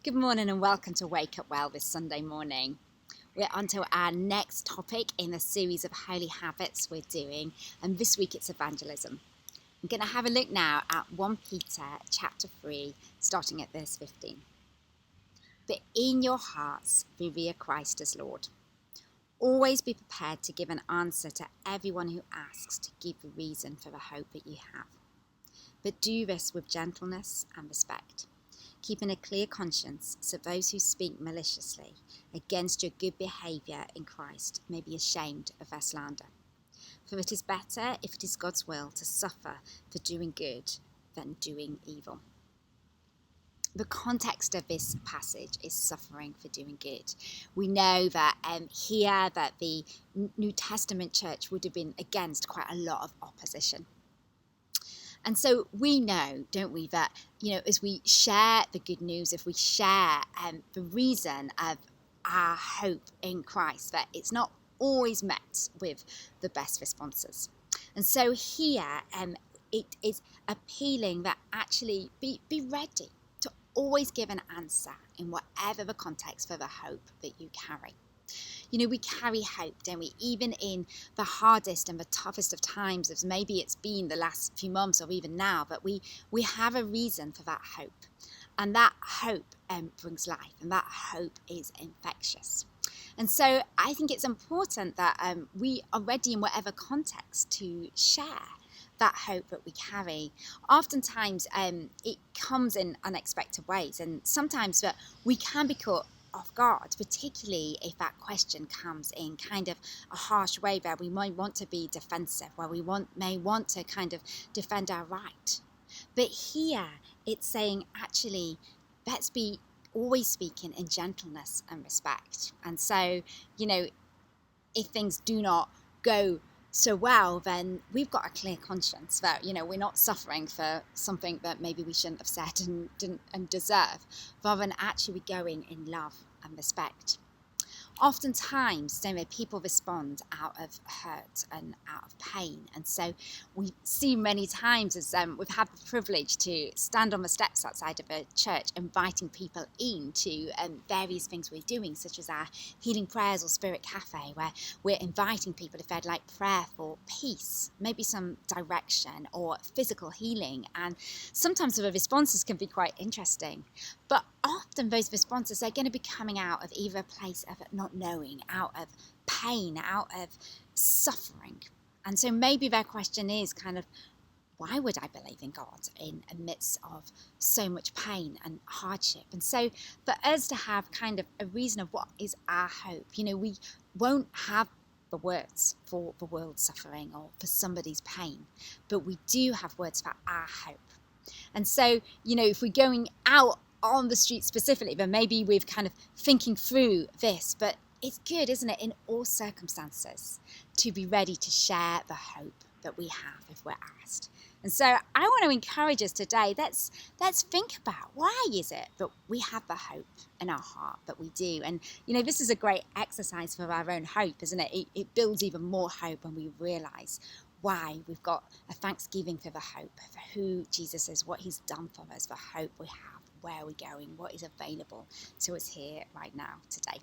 Good morning and welcome to Wake Up Well this Sunday morning. We're on to our next topic in the series of holy habits we're doing, and this week it's evangelism. I'm going to have a look now at 1 Peter chapter 3, starting at verse 15. But in your hearts revere Christ as Lord. Always be prepared to give an answer to everyone who asks to give a reason for the hope that you have. But do this with gentleness and respect, keeping a clear conscience so those who speak maliciously against your good behaviour in Christ may be ashamed of their slander. For it is better, if it is God's will, to suffer for doing good than doing evil. The context of this passage is suffering for doing good. We know that here that the New Testament church would have been against quite a lot of opposition. And so we know, don't we, that, as we share the good news, if we share the reason of our hope in Christ, that it's not always met with the best responses. And so here it is appealing that actually be ready to always give an answer in whatever the context for the hope that you carry. We carry hope, don't we? Even in the hardest and the toughest of times, as maybe it's been the last few months or even now, but we have a reason for that hope. And that hope brings life, and that hope is infectious. And so I think it's important that we are ready in whatever context to share that hope that we carry. Oftentimes it comes in unexpected ways, and sometimes that we can be caught off guard, particularly if that question comes in kind of a harsh way where we might want to be defensive, where we may want to kind of defend our right. But here it's saying, actually, let's be always speaking in gentleness and respect. And so, if things do not go so well, then we've got a clear conscience that, we're not suffering for something that maybe we shouldn't have said and didn't and deserve, rather than actually going in love and respect. Oftentimes, people respond out of hurt and out of pain. And so we see many times as we've had the privilege to stand on the steps outside of a church, inviting people in to various things we're doing, such as our healing prayers or spirit cafe, where we're inviting people if they'd like prayer for peace, maybe some direction or physical healing. And sometimes the responses can be quite interesting. But often those responses are going to be coming out of either a place of not knowing, out of pain, out of suffering. And so maybe their question is kind of, why would I believe in God in the midst of so much pain and hardship? And so for us to have kind of a reason of what is our hope, we won't have the words for the world's suffering or for somebody's pain, but we do have words for our hope. And so, if we're going out on the street specifically, then maybe we're kind of thinking through this, but it's good, isn't it, in all circumstances to be ready to share the hope that we have if we're asked. And so I want to encourage us today, let's think about, why is it that we have the hope in our heart that we do? And this is a great exercise for our own hope, isn't it? It builds even more hope when we realise why we've got a thanksgiving for the hope, for who Jesus is, what he's done for us, the hope we have, where we're going, what is available to us here right now today.